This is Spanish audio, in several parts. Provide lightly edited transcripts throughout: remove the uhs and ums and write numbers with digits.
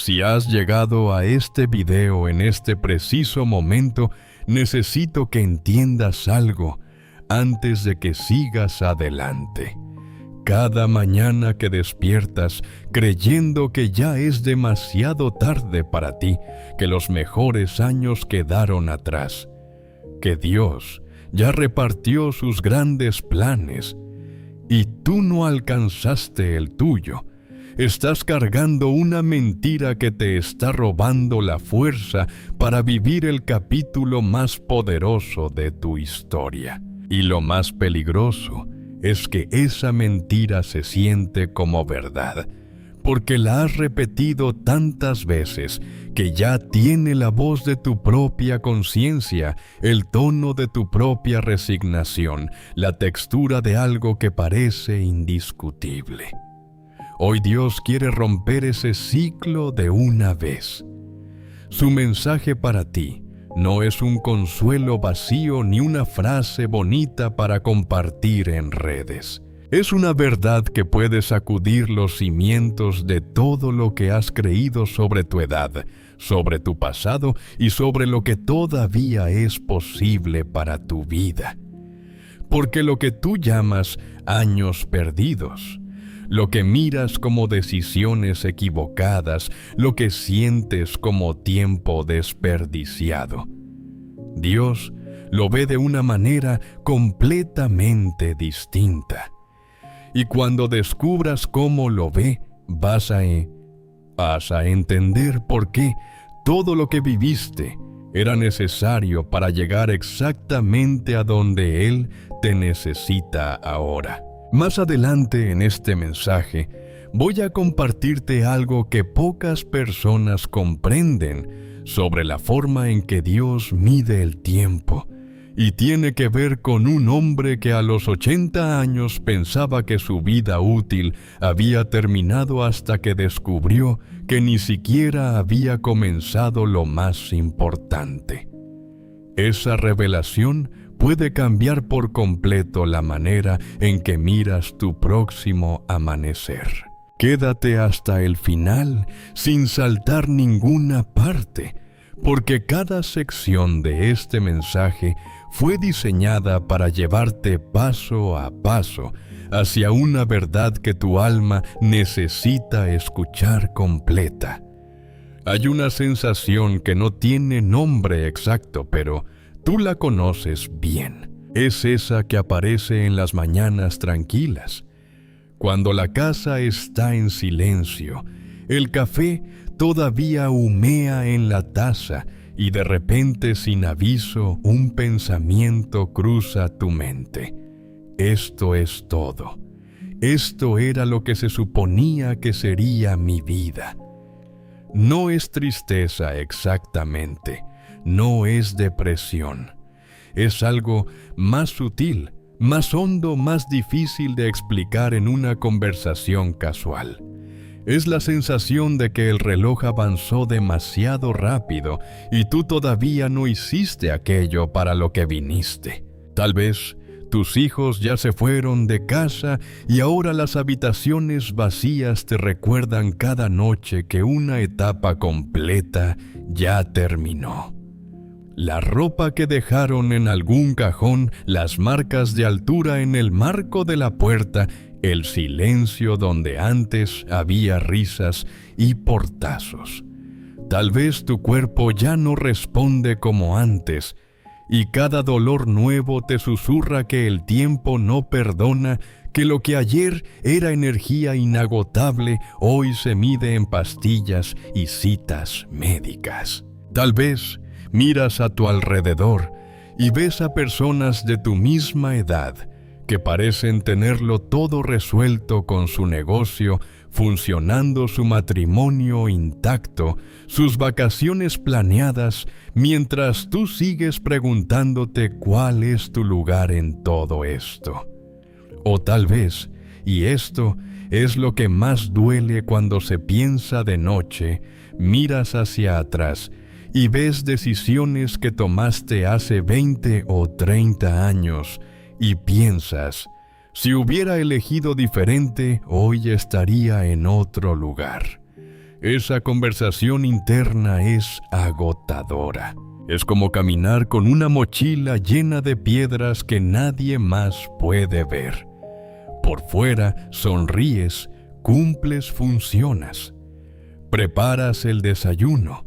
Si has llegado a este video en este preciso momento, necesito que entiendas algo antes de que sigas adelante. Cada mañana que despiertas creyendo que ya es demasiado tarde para ti, que los mejores años quedaron atrás, que Dios ya repartió sus grandes planes y tú no alcanzaste el tuyo, estás cargando una mentira que te está robando la fuerza para vivir el capítulo más poderoso de tu historia. Y lo más peligroso es que esa mentira se siente como verdad, porque la has repetido tantas veces que ya tiene la voz de tu propia conciencia, el tono de tu propia resignación, la textura de algo que parece indiscutible. Hoy Dios quiere romper ese ciclo de una vez. Su mensaje para ti no es un consuelo vacío ni una frase bonita para compartir en redes. Es una verdad que puede sacudir los cimientos de todo lo que has creído sobre tu edad, sobre tu pasado y sobre lo que todavía es posible para tu vida. Porque lo que tú llamas años perdidos, lo que miras como decisiones equivocadas, lo que sientes como tiempo desperdiciado, Dios lo ve de una manera completamente distinta. Y cuando descubras cómo lo ve, vas a entender por qué todo lo que viviste era necesario para llegar exactamente a donde Él te necesita ahora. Más adelante en este mensaje, voy a compartirte algo que pocas personas comprenden sobre la forma en que Dios mide el tiempo, y tiene que ver con un hombre que a los 80 años pensaba que su vida útil había terminado hasta que descubrió que ni siquiera había comenzado lo más importante. Esa revelación puede cambiar por completo la manera en que miras tu próximo amanecer. Quédate hasta el final sin saltar ninguna parte, porque cada sección de este mensaje fue diseñada para llevarte paso a paso hacia una verdad que tu alma necesita escuchar completa. Hay una sensación que no tiene nombre exacto, pero tú la conoces bien. Es esa que aparece en las mañanas tranquilas, cuando la casa está en silencio, el café todavía humea en la taza y de repente, sin aviso, un pensamiento cruza tu mente. Esto es todo. Esto era lo que se suponía que sería mi vida. No es tristeza exactamente, no es depresión. Es algo más sutil, más hondo, más difícil de explicar en una conversación casual. Es la sensación de que el reloj avanzó demasiado rápido y tú todavía no hiciste aquello para lo que viniste. Tal vez tus hijos ya se fueron de casa y ahora las habitaciones vacías te recuerdan cada noche que una etapa completa ya terminó. La ropa que dejaron en algún cajón, las marcas de altura en el marco de la puerta, el silencio donde antes había risas y portazos. Tal vez tu cuerpo ya no responde como antes, y cada dolor nuevo te susurra que el tiempo no perdona, que lo que ayer era energía inagotable hoy se mide en pastillas y citas médicas. Tal vez miras a tu alrededor y ves a personas de tu misma edad que parecen tenerlo todo resuelto con su negocio, funcionando su matrimonio intacto, sus vacaciones planeadas, mientras tú sigues preguntándote cuál es tu lugar en todo esto. O tal vez, y esto es lo que más duele cuando se piensa de noche, miras hacia atrás y ves decisiones que tomaste hace 20 o 30 años y piensas, si hubiera elegido diferente, hoy estaría en otro lugar. esa conversación interna es agotadora. Es como caminar con una mochila llena de piedras que nadie más puede ver. Por fuera sonríes, cumples funciones. Preparas el desayuno,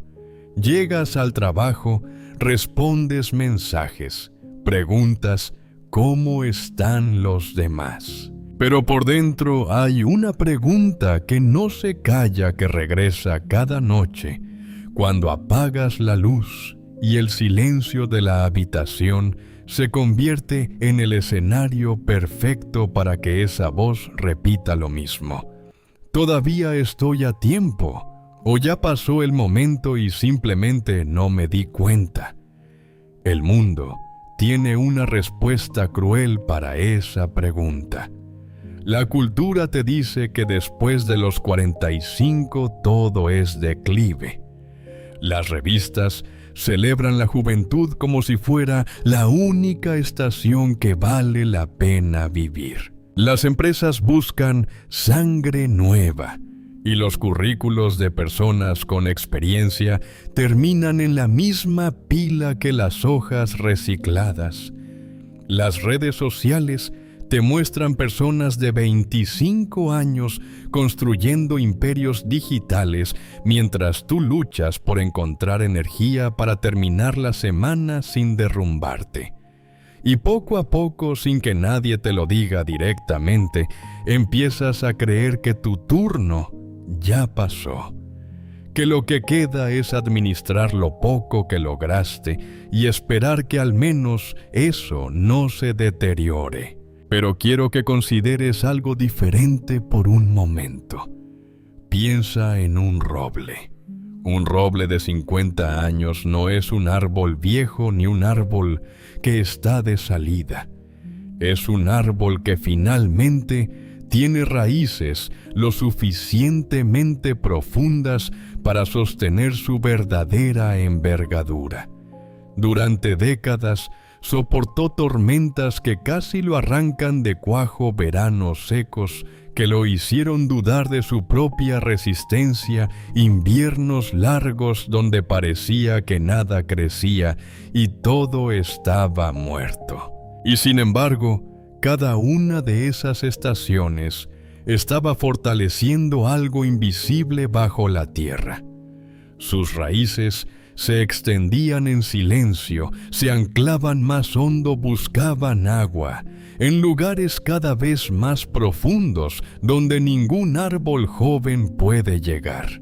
llegas al trabajo, respondes mensajes, preguntas cómo están los demás. Pero por dentro hay una pregunta que no se calla, que regresa cada noche cuando apagas la luz y el silencio de la habitación se convierte en el escenario perfecto para que esa voz repita lo mismo. ¿Todavía estoy a tiempo? ¿O ya pasó el momento y simplemente no me di cuenta? El mundo tiene una respuesta cruel para esa pregunta. La cultura te dice que después de los 45 todo es declive. Las revistas celebran la juventud como si fuera la única estación que vale la pena vivir. Las empresas buscan sangre nueva y los currículos de personas con experiencia terminan en la misma pila que las hojas recicladas. Las redes sociales te muestran personas de 25 años construyendo imperios digitales mientras tú luchas por encontrar energía para terminar la semana sin derrumbarte. Y poco a poco, sin que nadie te lo diga directamente, empiezas a creer que tu turno ya pasó. Que lo que queda es administrar lo poco que lograste y esperar que al menos eso no se deteriore. Pero quiero que consideres algo diferente por un momento. Piensa en un roble. Un roble de 50 años no es un árbol viejo ni un árbol que está de salida. Es un árbol que finalmente tiene raíces lo suficientemente profundas para sostener su verdadera envergadura. Durante décadas soportó tormentas que casi lo arrancan de cuajo, veranos secos que lo hicieron dudar de su propia resistencia, inviernos largos donde parecía que nada crecía y todo estaba muerto. Y sin embargo, cada una de esas estaciones estaba fortaleciendo algo invisible bajo la tierra. Sus raíces se extendían en silencio, se anclaban más hondo, buscaban agua, en lugares cada vez más profundos donde ningún árbol joven puede llegar.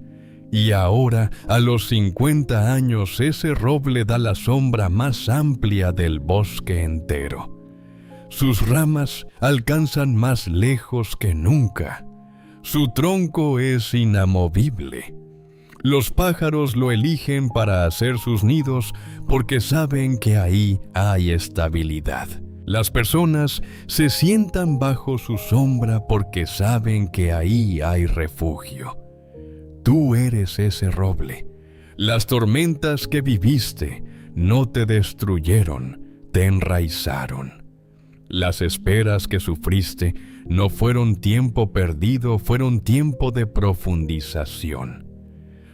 Y ahora, a los 50 años, ese roble da la sombra más amplia del bosque entero. Sus ramas alcanzan más lejos que nunca. Su tronco es inamovible. Los pájaros lo eligen para hacer sus nidos porque saben que ahí hay estabilidad. Las personas se sientan bajo su sombra porque saben que ahí hay refugio. Tú eres ese roble. Las tormentas que viviste no te destruyeron, te enraizaron. Las esperas que sufriste no fueron tiempo perdido, fueron tiempo de profundización.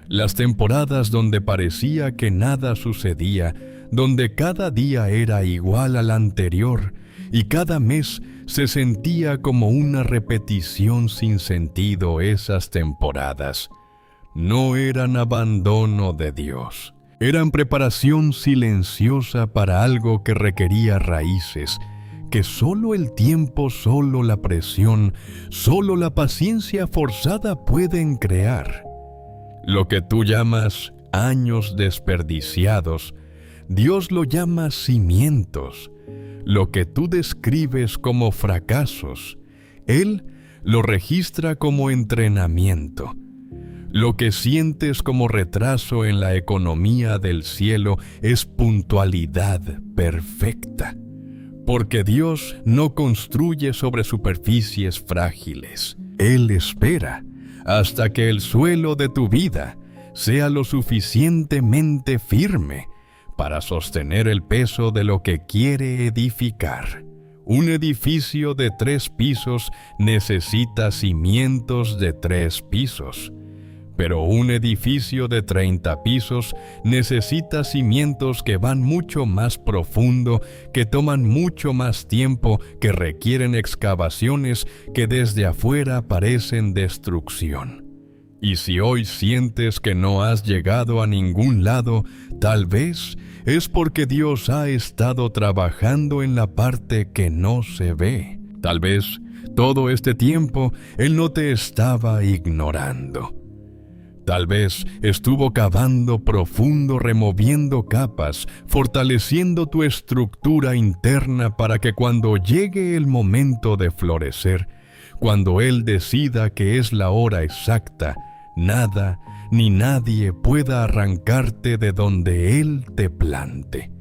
Las temporadas donde parecía que nada sucedía, donde cada día era igual al anterior y cada mes se sentía como una repetición sin sentido, esas temporadas no eran abandono de Dios. Eran preparación silenciosa para algo que requería raíces, que solo el tiempo, solo la presión, solo la paciencia forzada pueden crear. Lo que tú llamas años desperdiciados, Dios lo llama cimientos. Lo que tú describes como fracasos, Él lo registra como entrenamiento. Lo que sientes como retraso en la economía del cielo es puntualidad perfecta. Porque Dios no construye sobre superficies frágiles. Él espera hasta que el suelo de tu vida sea lo suficientemente firme para sostener el peso de lo que quiere edificar. Un edificio de 3 pisos necesita cimientos de 3 pisos. Pero un edificio de 30 pisos necesita cimientos que van mucho más profundo, que toman mucho más tiempo, que requieren excavaciones que desde afuera parecen destrucción. Y si hoy sientes que no has llegado a ningún lado, tal vez es porque Dios ha estado trabajando en la parte que no se ve. Tal vez todo este tiempo Él no te estaba ignorando. Tal vez estuvo cavando profundo, removiendo capas, fortaleciendo tu estructura interna para que cuando llegue el momento de florecer, cuando Él decida que es la hora exacta, nada ni nadie pueda arrancarte de donde Él te plante.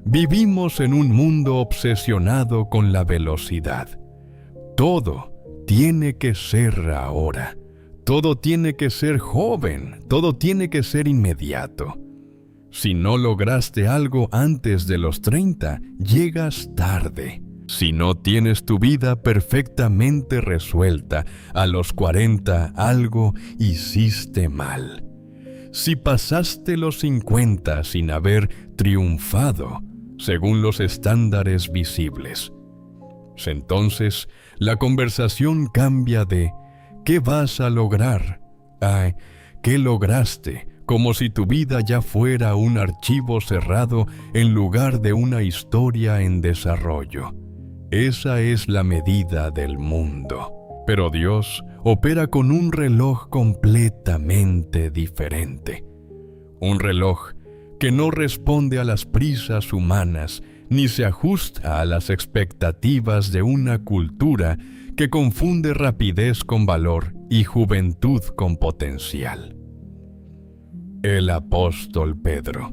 Vivimos en un mundo obsesionado con la velocidad. Todo tiene que ser ahora. Todo tiene que ser joven, todo tiene que ser inmediato. Si no lograste algo antes de los 30, llegas tarde. Si no tienes tu vida perfectamente resuelta, a los 40 algo hiciste mal. Si pasaste los 50 sin haber triunfado, según los estándares visibles, entonces la conversación cambia de ¿qué vas a lograr? Ay, ¿qué lograste? Como si tu vida ya fuera un archivo cerrado en lugar de una historia en desarrollo. Esa es la medida del mundo. Pero Dios opera con un reloj completamente diferente. Un reloj que no responde a las prisas humanas ni se ajusta a las expectativas de una cultura que confunde rapidez con valor y juventud con potencial. El apóstol Pedro,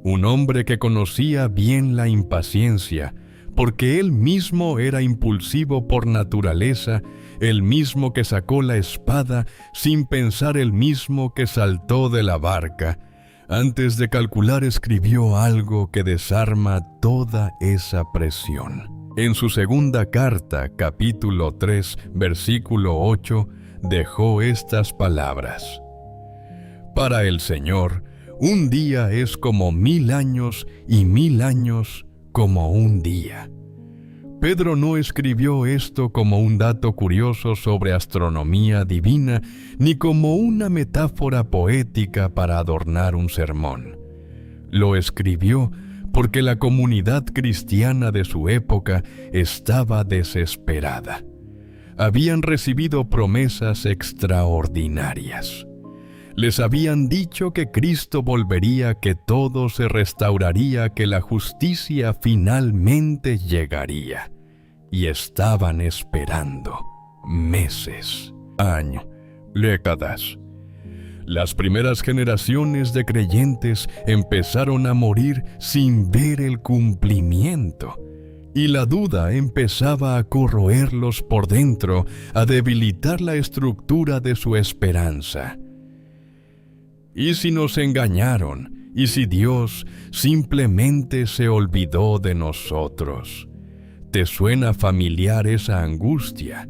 un hombre que conocía bien la impaciencia, porque él mismo era impulsivo por naturaleza, el mismo que sacó la espada sin pensar, el mismo que saltó de la barca, antes de calcular escribió algo que desarma toda esa presión. En su segunda carta, capítulo 3, versículo 8, dejó estas palabras: Para el Señor, un día es como 1000 años y 1000 años como un día. Pedro no escribió esto como un dato curioso sobre astronomía divina, ni como una metáfora poética para adornar un sermón. Lo escribió porque la comunidad cristiana de su época estaba desesperada. Habían recibido promesas extraordinarias. Les habían dicho que Cristo volvería, que todo se restauraría, que la justicia finalmente llegaría. Y estaban esperando meses, años, décadas. Las primeras generaciones de creyentes empezaron a morir sin ver el cumplimiento, y la duda empezaba a corroerlos por dentro, a debilitar la estructura de su esperanza. ¿Y si nos engañaron? ¿Y si Dios simplemente se olvidó de nosotros? ¿Te suena familiar esa angustia?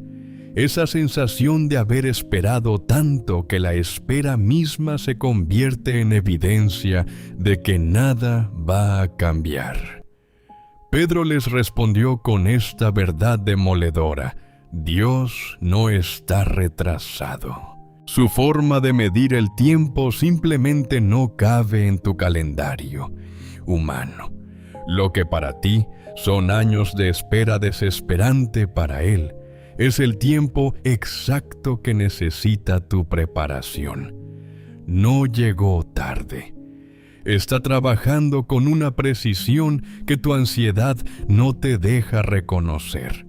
Esa sensación de haber esperado tanto que la espera misma se convierte en evidencia de que nada va a cambiar. Pedro les respondió con esta verdad demoledora: Dios no está retrasado. Su forma de medir el tiempo simplemente no cabe en tu calendario humano. Lo que para ti son años de espera desesperante, para Él es el tiempo exacto que necesita tu preparación. No llegó tarde. Está trabajando con una precisión que tu ansiedad no te deja reconocer.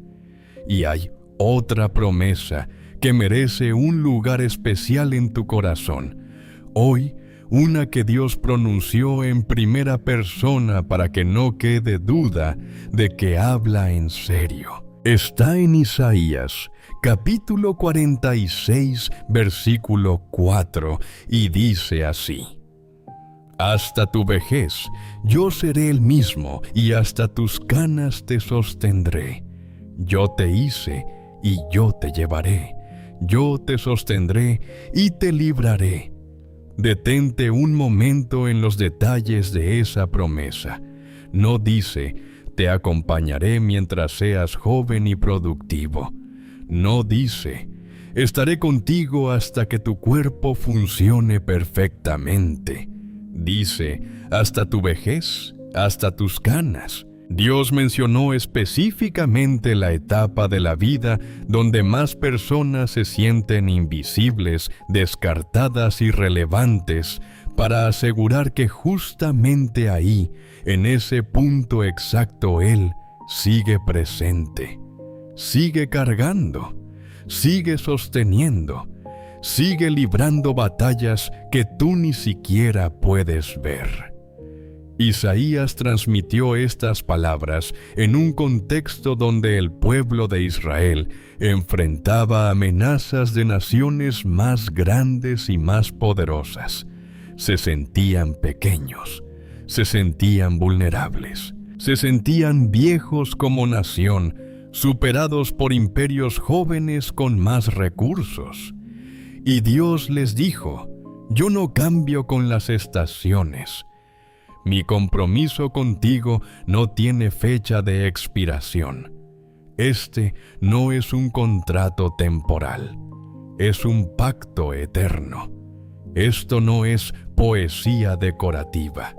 Y hay otra promesa que merece un lugar especial en tu corazón. Hoy, una que Dios pronunció en primera persona para que no quede duda de que habla en serio. Está en Isaías, capítulo 46, versículo 4, y dice así: Hasta tu vejez yo seré el mismo, y hasta tus canas te sostendré. Yo te hice, y yo te llevaré. yo te sostendré y te libraré. Detente un momento en los detalles de esa promesa. No dice, te acompañaré mientras seas joven y productivo. No dice, estaré contigo hasta que tu cuerpo funcione perfectamente. Dice, hasta tu vejez, hasta tus canas. Dios mencionó específicamente la etapa de la vida donde más personas se sienten invisibles, descartadas y irrelevantes, para asegurar que justamente ahí, en ese punto exacto, Él sigue presente, sigue cargando, sigue sosteniendo, sigue librando batallas que tú ni siquiera puedes ver. Isaías transmitió estas palabras en un contexto donde el pueblo de Israel enfrentaba amenazas de naciones más grandes y más poderosas. Se sentían pequeños, se sentían vulnerables, se sentían viejos como nación, superados por imperios jóvenes con más recursos. Y Dios les dijo, yo no cambio con las estaciones. Mi compromiso contigo no tiene fecha de expiración. Este no es un contrato temporal, es un pacto eterno. Esto no es poesía decorativa.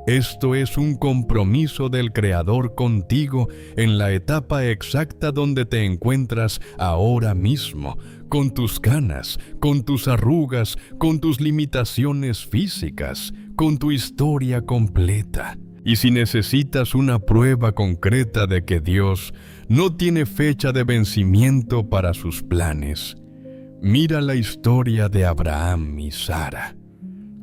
Esto es un compromiso del Creador contigo en la etapa exacta donde te encuentras ahora mismo, con tus canas, con tus arrugas, con tus limitaciones físicas, con tu historia completa. Y si necesitas una prueba concreta de que Dios no tiene fecha de vencimiento para sus planes, mira la historia de Abraham y Sara.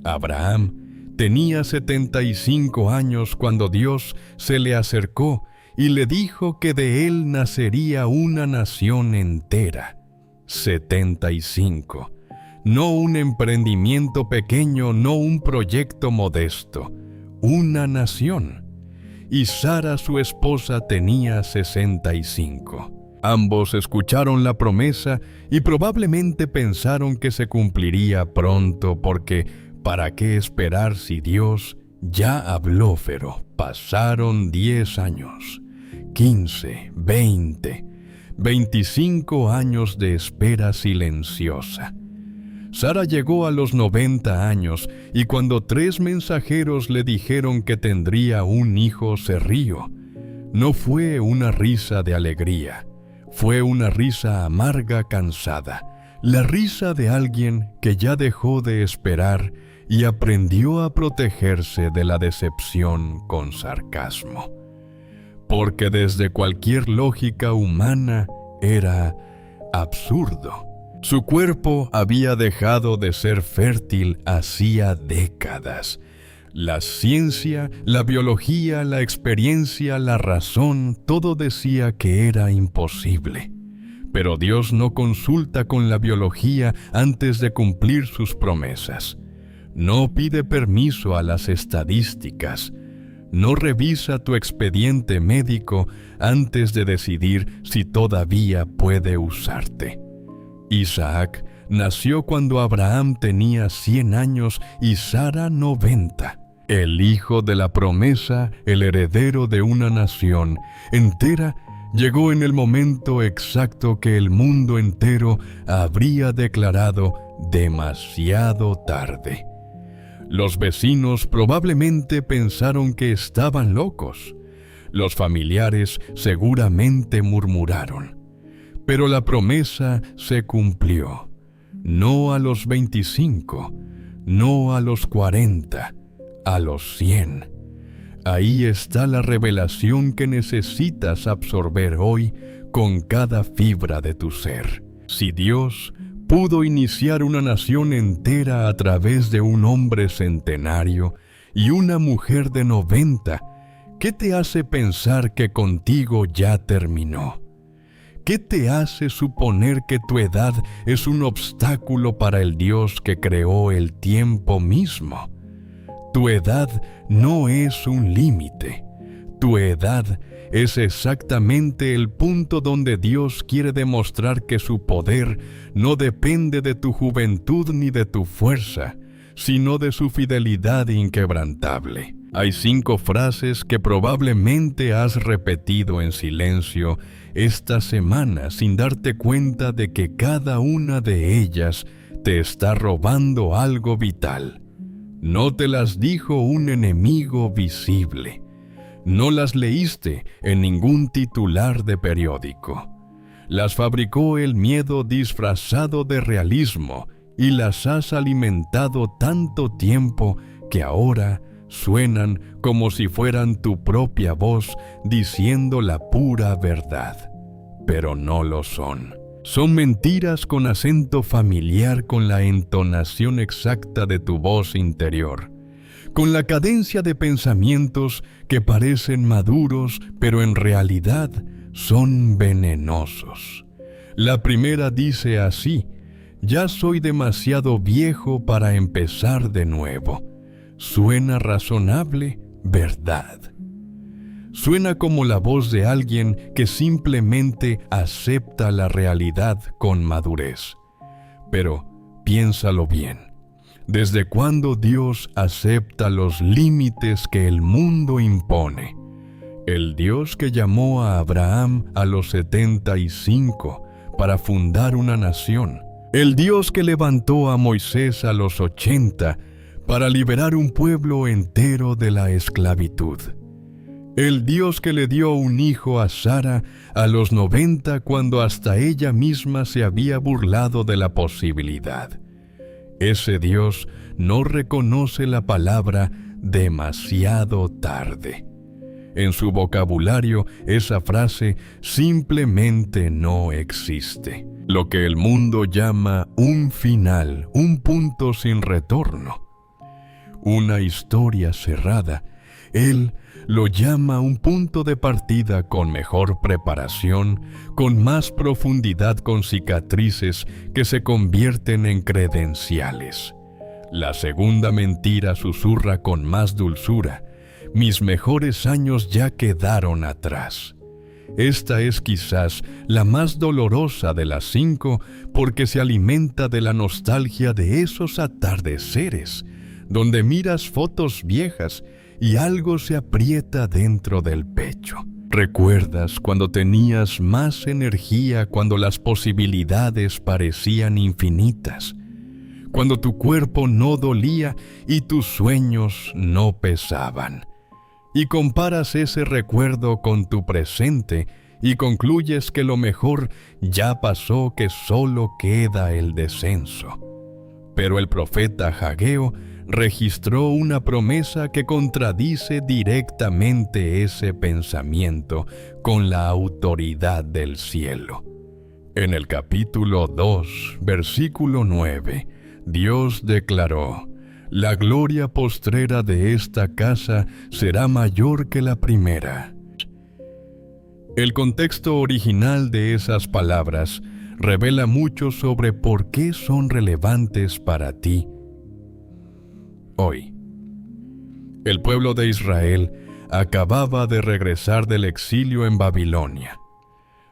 Abraham tenía 75 años cuando Dios se le acercó y le dijo que de él nacería una nación entera. 75. No un emprendimiento pequeño, no un proyecto modesto, una nación. Y Sara, su esposa, tenía 65. Ambos escucharon la promesa y probablemente pensaron que se cumpliría pronto porque ¿para qué esperar si Dios ya habló? Pero pasaron 10 años, 15, 20, 25 años de espera silenciosa. Sara llegó a los 90 años y cuando 3 mensajeros le dijeron que tendría un hijo, se rió. No fue una risa de alegría, fue una risa amarga, cansada, la risa de alguien que ya dejó de esperar y aprendió a protegerse de la decepción con sarcasmo. Porque desde cualquier lógica humana era absurdo. Su cuerpo había dejado de ser fértil hacía décadas. La ciencia, la biología, la experiencia, la razón, todo decía que era imposible. Pero Dios no consulta con la biología antes de cumplir sus promesas. No pide permiso a las estadísticas. No revisa tu expediente médico antes de decidir si todavía puede usarte. Isaac nació cuando Abraham tenía 100 años y Sara 90. El hijo de la promesa, el heredero de una nación entera, llegó en el momento exacto que el mundo entero habría declarado demasiado tarde. Los vecinos probablemente pensaron que estaban locos. Los familiares seguramente murmuraron. Pero la promesa se cumplió. No a los 25, no a los 40, a los 100. Ahí está la revelación que necesitas absorber hoy con cada fibra de tu ser. Si Dios pudo iniciar una nación entera a través de un hombre centenario y una mujer de 90, ¿qué te hace pensar que contigo ya terminó? ¿Qué te hace suponer que tu edad es un obstáculo para el Dios que creó el tiempo mismo? Tu edad no es un límite. Tu edad es exactamente el punto donde Dios quiere demostrar que su poder no depende de tu juventud ni de tu fuerza, sino de su fidelidad inquebrantable. Hay 5 frases que probablemente has repetido en silencio esta semana sin darte cuenta de que cada una de ellas te está robando algo vital. No te las dijo un enemigo visible. No las leíste en ningún titular de periódico. Las fabricó el miedo disfrazado de realismo y las has alimentado tanto tiempo que ahora suenan como si fueran tu propia voz diciendo la pura verdad. Pero no lo son. Son mentiras con acento familiar, con la entonación exacta de tu voz interior, con la cadencia de pensamientos que parecen maduros, pero en realidad son venenosos. La primera dice así: ya soy demasiado viejo para empezar de nuevo. Suena razonable, ¿verdad? Suena como la voz de alguien que simplemente acepta la realidad con madurez. Pero piénsalo bien. ¿Desde cuándo Dios acepta los límites que el mundo impone? El Dios que llamó a Abraham a los 75 para fundar una nación. El Dios que levantó a Moisés a los 80 para liberar un pueblo entero de la esclavitud. El Dios que le dio un hijo a Sara a los 90 cuando hasta ella misma se había burlado de la posibilidad. Ese Dios no reconoce la palabra demasiado tarde. En su vocabulario, esa frase simplemente no existe. Lo que el mundo llama un final, un punto sin retorno, una historia cerrada, Él lo llama un punto de partida con mejor preparación, con más profundidad, con cicatrices que se convierten en credenciales. La segunda mentira susurra con más dulzura: mis mejores años ya quedaron atrás. Esta es quizás la más dolorosa de las 5 porque se alimenta de la nostalgia de esos atardeceres, donde miras fotos viejas y algo se aprieta dentro del pecho. ¿Recuerdas cuando tenías más energía, cuando las posibilidades parecían infinitas? Cuando tu cuerpo no dolía y tus sueños no pesaban. Y comparas ese recuerdo con tu presente y concluyes que lo mejor ya pasó, que solo queda el descenso. Pero el profeta Hageo registró una promesa que contradice directamente ese pensamiento con la autoridad del cielo. En el capítulo 2, versículo 9, Dios declaró: la gloria postrera de esta casa será mayor que la primera. El contexto original de esas palabras revela mucho sobre por qué son relevantes para ti hoy. El pueblo de Israel acababa de regresar del exilio en Babilonia.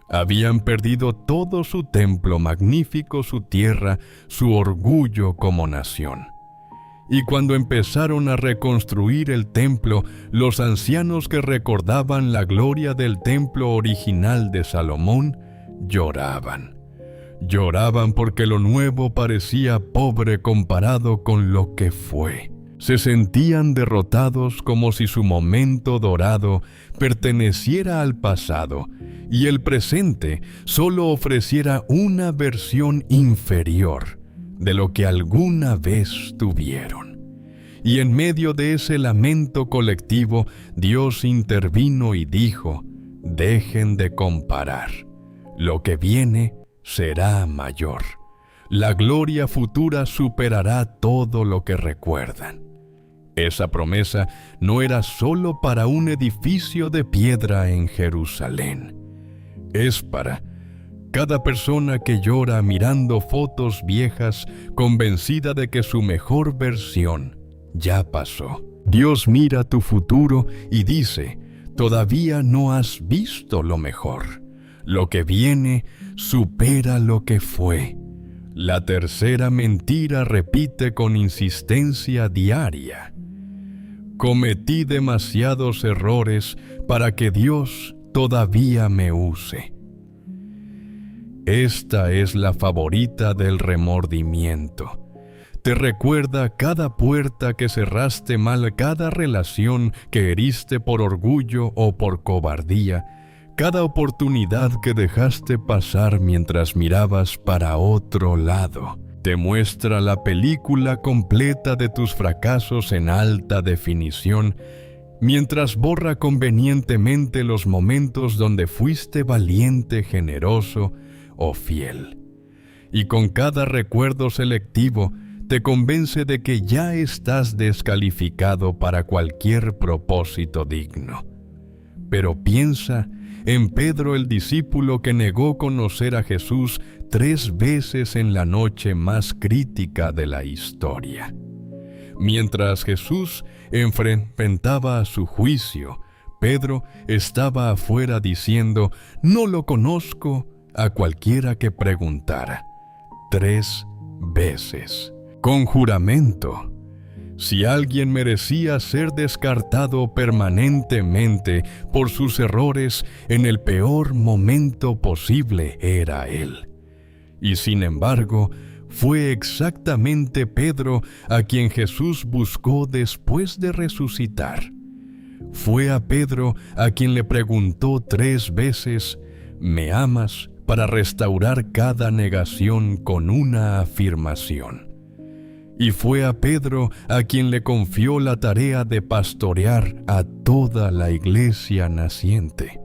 Habían perdido todo su templo magnífico, su tierra, su orgullo como nación. Y cuando empezaron a reconstruir el templo, los ancianos que recordaban la gloria del templo original de Salomón lloraban. Lloraban porque lo nuevo parecía pobre comparado con lo que fue. Se sentían derrotados, como si su momento dorado perteneciera al pasado y el presente solo ofreciera una versión inferior de lo que alguna vez tuvieron. Y en medio de ese lamento colectivo, Dios intervino y dijo: dejen de comparar. Lo que viene será mayor. La gloria futura superará todo lo que recuerdan. Esa promesa no era solo para un edificio de piedra en Jerusalén. Es para cada persona que llora mirando fotos viejas, convencida de que su mejor versión ya pasó. Dios mira tu futuro y dice: Todavía no has visto lo mejor. Lo que viene supera lo que fue. La tercera mentira repite con insistencia diaria. Cometí demasiados errores para que Dios todavía me use. Esta es la favorita del remordimiento. Te recuerda cada puerta que cerraste mal, cada relación que heriste por orgullo o por cobardía, cada oportunidad que dejaste pasar mientras mirabas para otro lado. Te muestra la película completa de tus fracasos en alta definición, mientras borra convenientemente los momentos donde fuiste valiente, generoso o fiel. Y con cada recuerdo selectivo, te convence de que ya estás descalificado para cualquier propósito digno. Pero piensa en Pedro, el discípulo que negó conocer a Jesús 3 veces en la noche más crítica de la historia. Mientras Jesús enfrentaba su juicio, Pedro estaba afuera diciendo, «No lo conozco», a cualquiera que preguntara. 3 veces. Con juramento. Si alguien merecía ser descartado permanentemente por sus errores en el peor momento posible, era él. Y sin embargo, fue exactamente Pedro a quien Jesús buscó después de resucitar. Fue a Pedro a quien le preguntó 3 veces, «¿Me amas?», para restaurar cada negación con una afirmación. Y fue a Pedro a quien le confió la tarea de pastorear a toda la iglesia naciente.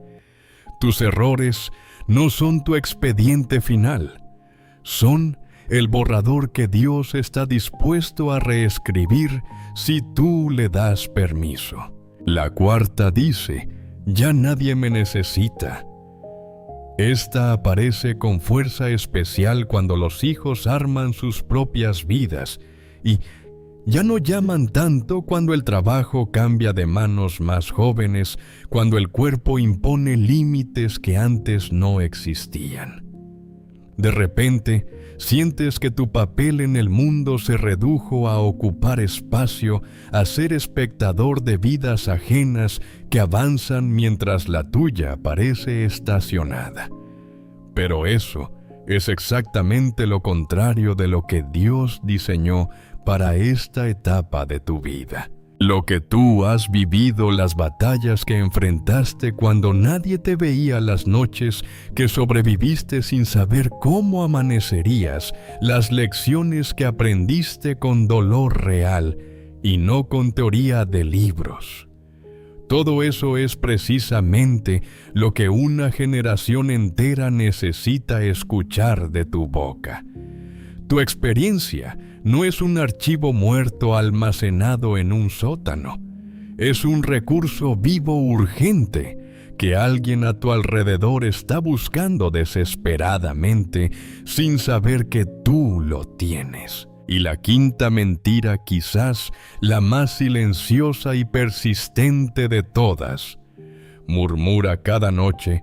Tus errores no son tu expediente final, son el borrador que Dios está dispuesto a reescribir si tú le das permiso. La cuarta dice, ya nadie me necesita. Esta aparece con fuerza especial cuando los hijos arman sus propias vidas y ya no llaman tanto cuando el trabajo cambia de manos más jóvenes, cuando el cuerpo impone límites que antes no existían. De repente, sientes que tu papel en el mundo se redujo a ocupar espacio, a ser espectador de vidas ajenas que avanzan mientras la tuya parece estacionada. Pero eso es exactamente lo contrario de lo que Dios diseñó para esta etapa de tu vida. Lo que tú has vivido, las batallas que enfrentaste cuando nadie te veía, las noches que sobreviviste sin saber cómo amanecerías, las lecciones que aprendiste con dolor real y no con teoría de libros. Todo eso es precisamente lo que una generación entera necesita escuchar de tu boca. Tu experiencia no es un archivo muerto almacenado en un sótano. Es un recurso vivo urgente que alguien a tu alrededor está buscando desesperadamente sin saber que tú lo tienes. Y la quinta mentira, quizás la más silenciosa y persistente de todas, murmura cada noche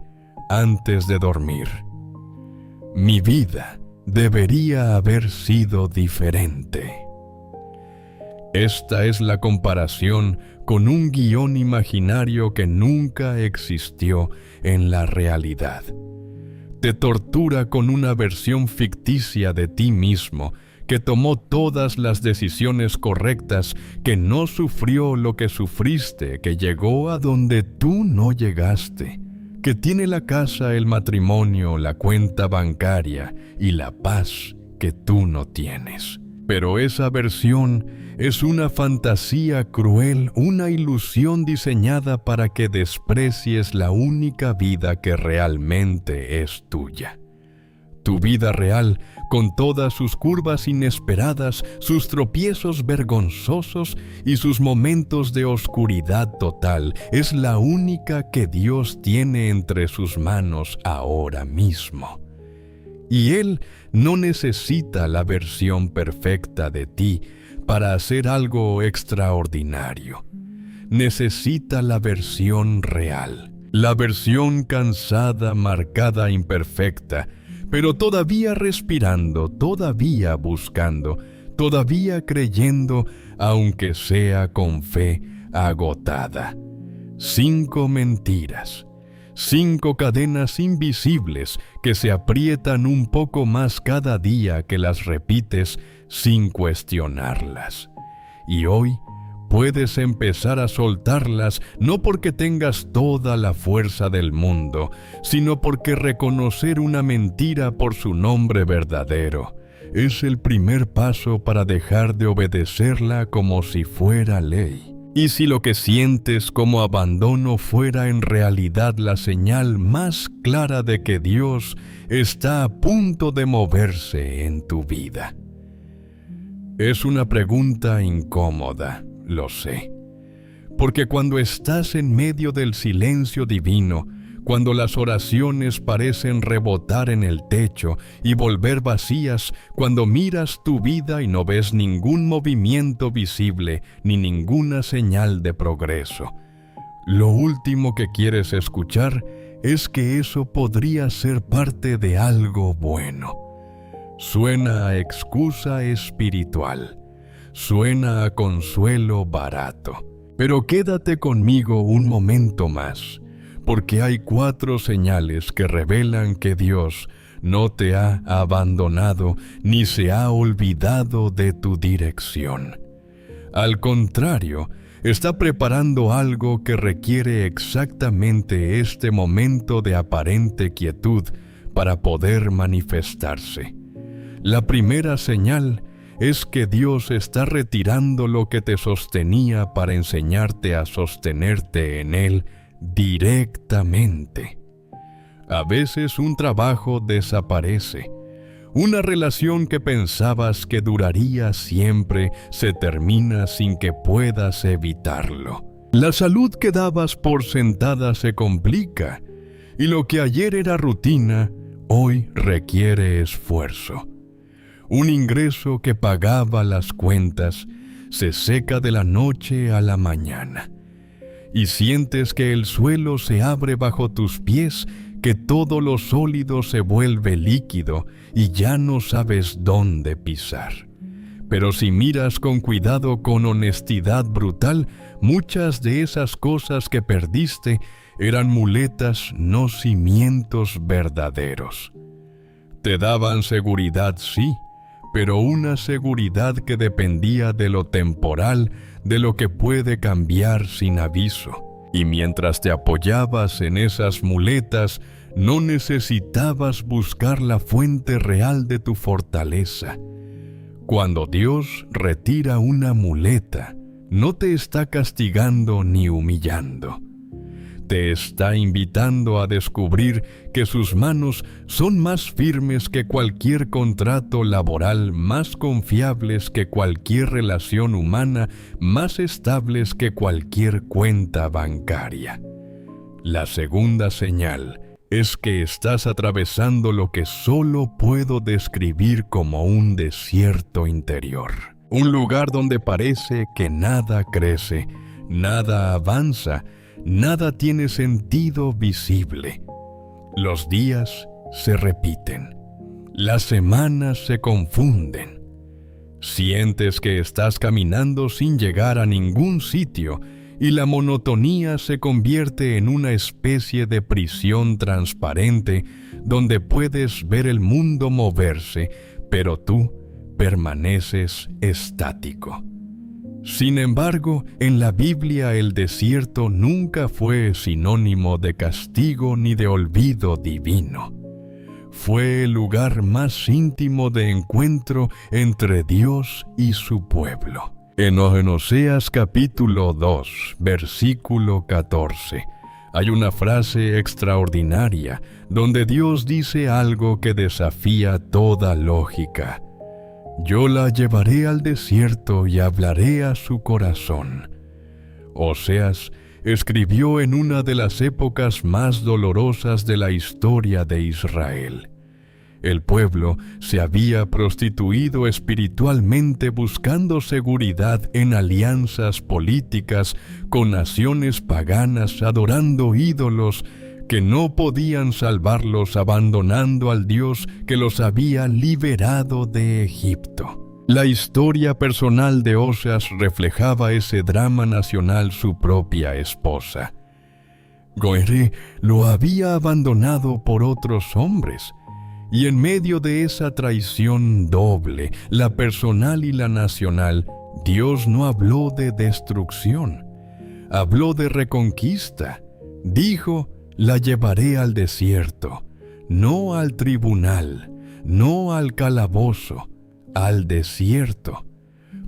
antes de dormir. Mi vida debería haber sido diferente. Esta es la comparación con un guión imaginario que nunca existió en la realidad. Te tortura con una versión ficticia de ti mismo que tomó todas las decisiones correctas, que no sufrió lo que sufriste, que llegó a donde tú no llegaste, que tiene la casa, el matrimonio, la cuenta bancaria y la paz que tú no tienes. Pero esa versión es una fantasía cruel, una ilusión diseñada para que desprecies la única vida que realmente es tuya. Tu vida real, con todas sus curvas inesperadas, sus tropiezos vergonzosos y sus momentos de oscuridad total, es la única que Dios tiene entre sus manos ahora mismo. Y Él no necesita la versión perfecta de ti para hacer algo extraordinario. necesita la versión real, la versión cansada, marcada, imperfecta, pero todavía respirando, todavía buscando, todavía creyendo, aunque sea con fe agotada. 5 mentiras, 5 cadenas invisibles que se aprietan un poco más cada día que las repites sin cuestionarlas. Y hoy puedes empezar a soltarlas no porque tengas toda la fuerza del mundo, sino porque reconocer una mentira por su nombre verdadero es el primer paso para dejar de obedecerla como si fuera ley. Y si lo que sientes como abandono fuera en realidad la señal más clara de que Dios está a punto de moverse en tu vida. Es una pregunta incómoda, lo sé. Porque cuando estás en medio del silencio divino, cuando las oraciones parecen rebotar en el techo y volver vacías, cuando miras tu vida y no ves ningún movimiento visible ni ninguna señal de progreso, lo último que quieres escuchar es que eso podría ser parte de algo bueno. Suena a excusa espiritual, suena a consuelo barato. Pero quédate conmigo un momento más, porque hay 4 señales que revelan que Dios no te ha abandonado ni se ha olvidado de tu dirección. Al contrario, está preparando algo que requiere exactamente este momento de aparente quietud para poder manifestarse. La primera señal es que Dios está retirando lo que te sostenía para enseñarte a sostenerte en Él directamente. A veces un trabajo desaparece. Una relación que pensabas que duraría siempre se termina sin que puedas evitarlo. La salud que dabas por sentada se complica, y lo que ayer era rutina, hoy requiere esfuerzo. Un ingreso que pagaba las cuentas se seca de la noche a la mañana. Y sientes que el suelo se abre bajo tus pies, que todo lo sólido se vuelve líquido y ya no sabes dónde pisar. Pero si miras con cuidado, con honestidad brutal, muchas de esas cosas que perdiste eran muletas, no cimientos verdaderos. Te daban seguridad, sí, pero una seguridad que dependía de lo temporal, de lo que puede cambiar sin aviso. Y mientras te apoyabas en esas muletas, no necesitabas buscar la fuente real de tu fortaleza. Cuando Dios retira una muleta, no te está castigando ni humillando. Te está invitando a descubrir que sus manos son más firmes que cualquier contrato laboral, más confiables que cualquier relación humana, más estables que cualquier cuenta bancaria. La segunda señal es que estás atravesando lo que solo puedo describir como un desierto interior. Un lugar donde parece que nada crece, nada avanza, nada tiene sentido visible. Los días se repiten. Las semanas se confunden. Sientes que estás caminando sin llegar a ningún sitio y la monotonía se convierte en una especie de prisión transparente donde puedes ver el mundo moverse, pero tú permaneces estático. Sin embargo, en la Biblia el desierto nunca fue sinónimo de castigo ni de olvido divino. Fue el lugar más íntimo de encuentro entre Dios y su pueblo. En Oseas capítulo 2, versículo 14, hay una frase extraordinaria donde Dios dice algo que desafía toda lógica. Yo la llevaré al desierto y hablaré a su corazón. Oseas escribió en una de las épocas más dolorosas de la historia de Israel. El pueblo se había prostituido espiritualmente buscando seguridad en alianzas políticas con naciones paganas adorando ídolos que no podían salvarlos abandonando al Dios que los había liberado de Egipto. La historia personal de Oseas reflejaba ese drama nacional su propia esposa. Goeré lo había abandonado por otros hombres, y en medio de esa traición doble, la personal y la nacional, Dios no habló de destrucción, habló de reconquista. Dijo: la llevaré al desierto, no al tribunal, no al calabozo, al desierto,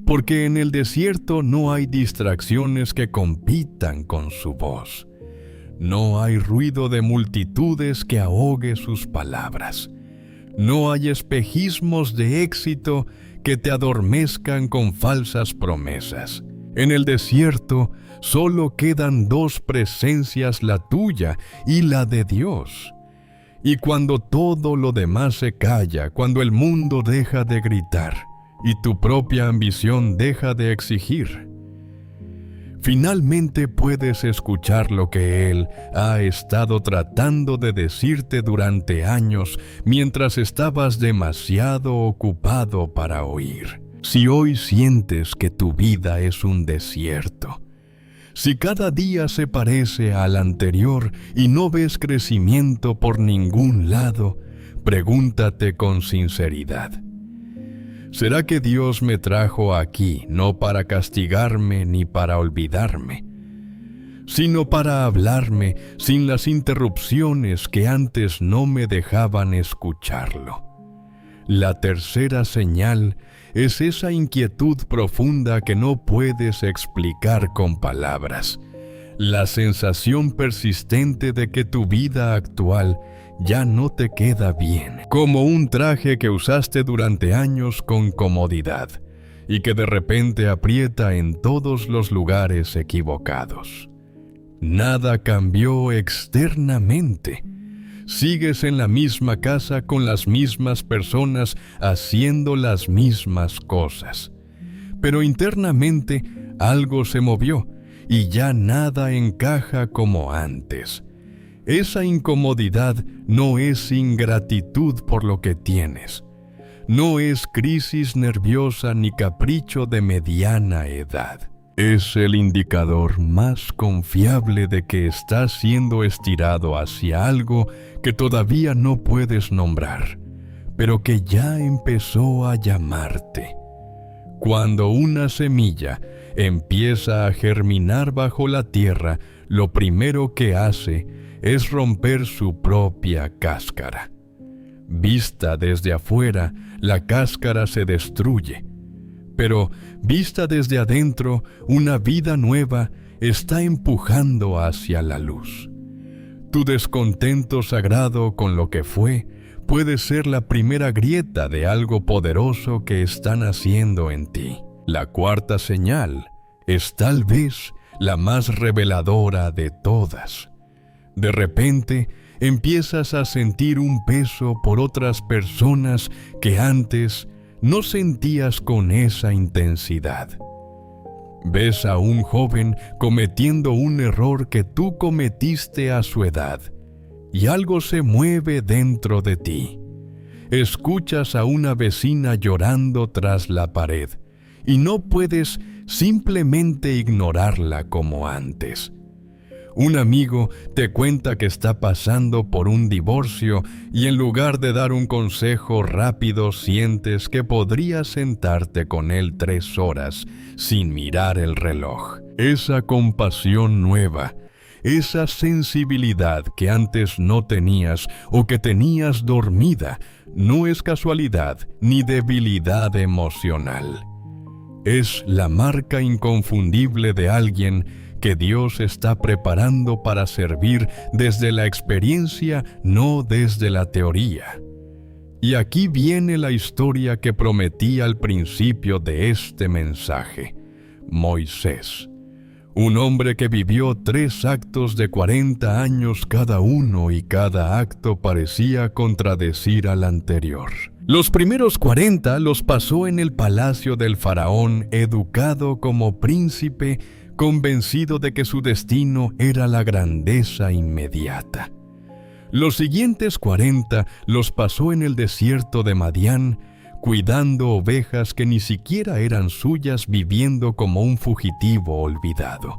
porque en el desierto no hay distracciones que compitan con su voz. No hay ruido de multitudes que ahogue sus palabras. No hay espejismos de éxito que te adormezcan con falsas promesas. En el desierto solo quedan dos presencias, la tuya y la de Dios. Y cuando todo lo demás se calla, cuando el mundo deja de gritar y tu propia ambición deja de exigir, finalmente puedes escuchar lo que Él ha estado tratando de decirte durante años mientras estabas demasiado ocupado para oír. Si hoy sientes que tu vida es un desierto, si cada día se parece al anterior y no ves crecimiento por ningún lado, pregúntate con sinceridad: ¿será que Dios me trajo aquí no para castigarme ni para olvidarme, sino para hablarme sin las interrupciones que antes no me dejaban escucharlo? La tercera señal es esa inquietud profunda que no puedes explicar con palabras, la sensación persistente de que tu vida actual ya no te queda bien, como un traje que usaste durante años con comodidad y que de repente aprieta en todos los lugares equivocados. Nada cambió externamente. Sigues en la misma casa con las mismas personas haciendo las mismas cosas. Pero internamente algo se movió y ya nada encaja como antes. Esa incomodidad no es ingratitud por lo que tienes. No es crisis nerviosa ni capricho de mediana edad. Es el indicador más confiable de que estás siendo estirado hacia algo que todavía no puedes nombrar, pero que ya empezó a llamarte. Cuando una semilla empieza a germinar bajo la tierra, lo primero que hace es romper su propia cáscara. Vista desde afuera, la cáscara se destruye. Pero, vista desde adentro, una vida nueva está empujando hacia la luz. Tu descontento sagrado con lo que fue puede ser la primera grieta de algo poderoso que está naciendo en ti. La cuarta señal es tal vez la más reveladora de todas. De repente, empiezas a sentir un peso por otras personas que antes no sentías con esa intensidad. Ves a un joven cometiendo un error que tú cometiste a su edad, y algo se mueve dentro de ti. Escuchas a una vecina llorando tras la pared, y no puedes simplemente ignorarla como antes. Un amigo te cuenta que está pasando por un divorcio y en lugar de dar un consejo rápido sientes que podrías sentarte con él 3 horas sin mirar el reloj. Esa compasión nueva, esa sensibilidad que antes no tenías o que tenías dormida, no es casualidad ni debilidad emocional. Es la marca inconfundible de alguien que Dios está preparando para servir desde la experiencia, no desde la teoría. Y aquí viene la historia que prometí al principio de este mensaje: Moisés. Un hombre que vivió 3 actos de 40 años cada uno y cada acto parecía contradecir al anterior. Los primeros 40 los pasó en el palacio del faraón, educado como príncipe, convencido de que su destino era la grandeza inmediata. Los siguientes 40 los pasó en el desierto de Madián, cuidando ovejas que ni siquiera eran suyas, viviendo como un fugitivo olvidado.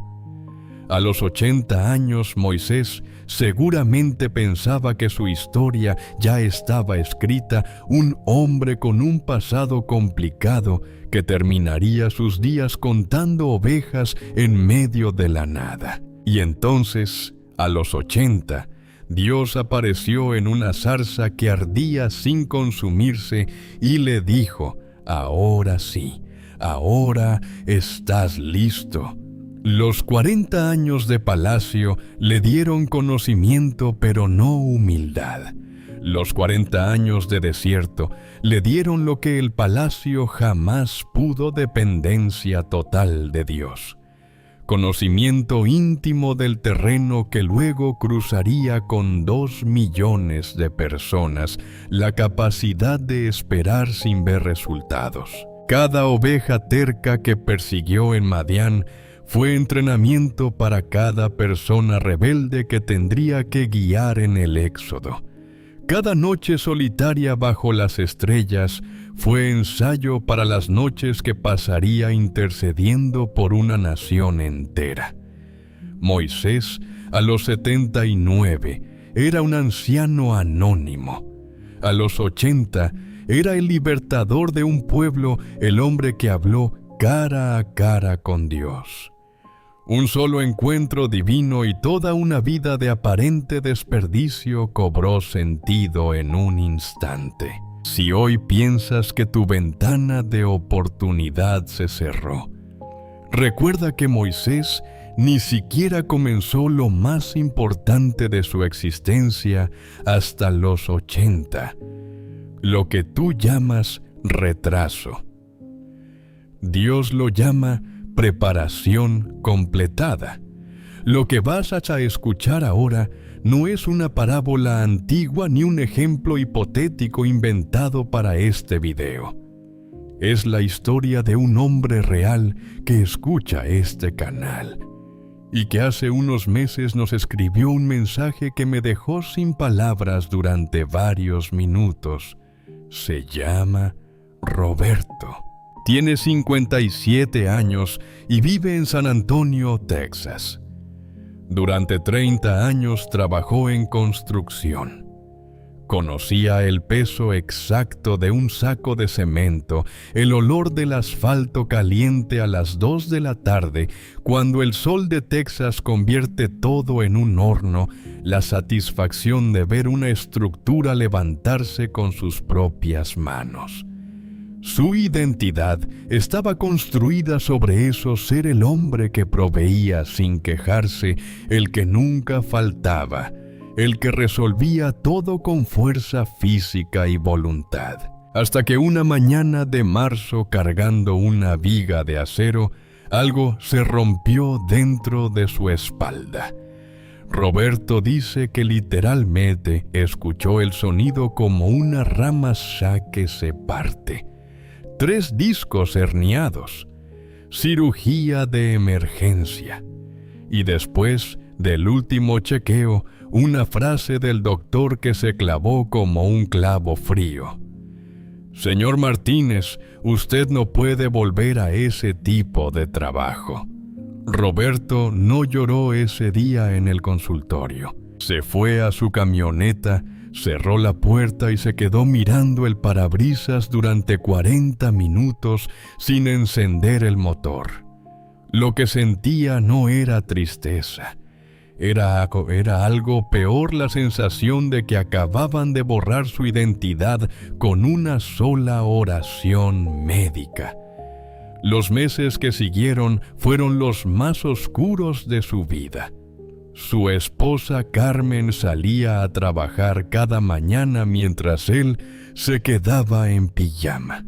A los 80 años, Moisés seguramente pensaba que su historia ya estaba escrita, un hombre con un pasado complicado que terminaría sus días contando ovejas en medio de la nada. Y entonces, a los 80, Dios apareció en una zarza que ardía sin consumirse y le dijo: ahora sí, ahora estás listo. Los 40 años de palacio le dieron conocimiento, pero no humildad. Los 40 años de desierto le dieron lo que el palacio jamás pudo: dependencia total de Dios. Conocimiento íntimo del terreno que luego cruzaría con 2 millones de personas, la capacidad de esperar sin ver resultados. Cada oveja terca que persiguió en Madián fue entrenamiento para cada persona rebelde que tendría que guiar en el éxodo. Cada noche solitaria bajo las estrellas fue ensayo para las noches que pasaría intercediendo por una nación entera. Moisés, a los 79, era un anciano anónimo. A los 80, era el libertador de un pueblo, el hombre que habló cara a cara con Dios. Un solo encuentro divino y toda una vida de aparente desperdicio cobró sentido en un instante. Si hoy piensas que tu ventana de oportunidad se cerró, recuerda que Moisés ni siquiera comenzó lo más importante de su existencia hasta los 80, lo que tú llamas retraso. Dios lo llama preparación completada. Lo que vas a escuchar ahora no es una parábola antigua ni un ejemplo hipotético inventado para este video. Es la historia de un hombre real que escucha este canal y que hace unos meses nos escribió un mensaje que me dejó sin palabras durante varios minutos. Se llama Roberto. Tiene 57 años y vive en San Antonio, Texas. Durante 30 años trabajó en construcción. Conocía el peso exacto de un saco de cemento, el olor del asfalto caliente a las 2 de la tarde, cuando el sol de Texas convierte todo en un horno, la satisfacción de ver una estructura levantarse con sus propias manos. Su identidad estaba construida sobre eso: ser el hombre que proveía sin quejarse, el que nunca faltaba, el que resolvía todo con fuerza física y voluntad. Hasta que una mañana de marzo, cargando una viga de acero, algo se rompió dentro de su espalda. Roberto dice que literalmente escuchó el sonido como una rama que se parte. 3 discos herniados, cirugía de emergencia. Y después del último chequeo, una frase del doctor que se clavó como un clavo frío: Señor Martínez, usted no puede volver a ese tipo de trabajo. Roberto no lloró ese día en el consultorio. Se fue a su camioneta, cerró la puerta y se quedó mirando el parabrisas durante 40 minutos sin encender el motor. Lo que sentía no era tristeza. Era algo peor: la sensación de que acababan de borrar su identidad con una sola oración médica. Los meses que siguieron fueron los más oscuros de su vida. Su esposa Carmen salía a trabajar cada mañana mientras él se quedaba en pijama.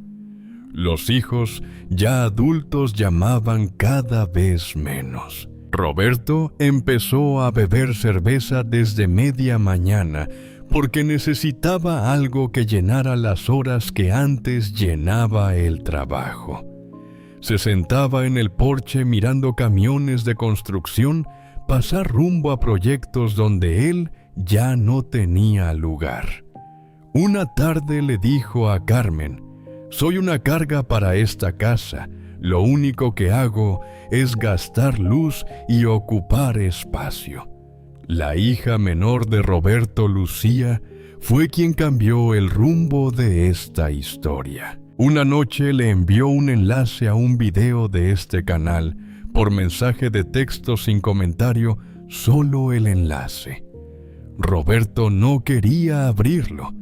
Los hijos, ya adultos, llamaban cada vez menos. Roberto empezó a beber cerveza desde media mañana porque necesitaba algo que llenara las horas que antes llenaba el trabajo. Se sentaba en el porche mirando camiones de construcción pasar rumbo a proyectos donde él ya no tenía lugar. Una tarde le dijo a Carmen: «Soy una carga para esta casa. Lo único que hago es gastar luz y ocupar espacio». La hija menor de Roberto, Lucía, fue quien cambió el rumbo de esta historia. Una noche le envió un enlace a un video de este canal por mensaje de texto sin comentario, solo el enlace. Roberto no quería abrirlo.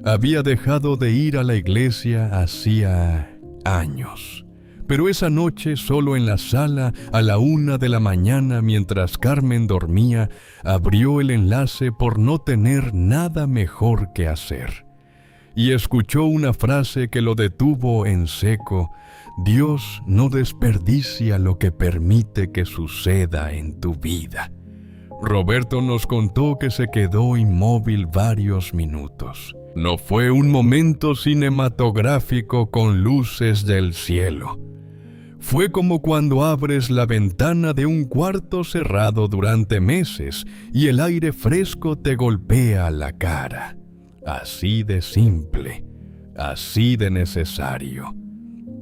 Había dejado de ir a la iglesia hacía años. Pero esa noche, solo en la sala, a la 1 de la mañana, mientras Carmen dormía, abrió el enlace por no tener nada mejor que hacer. Y escuchó una frase que lo detuvo en seco: «Dios no desperdicia lo que permite que suceda en tu vida». Roberto nos contó que se quedó inmóvil varios minutos. No fue un momento cinematográfico con luces del cielo. Fue como cuando abres la ventana de un cuarto cerrado durante meses y el aire fresco te golpea la cara. Así de simple, así de necesario.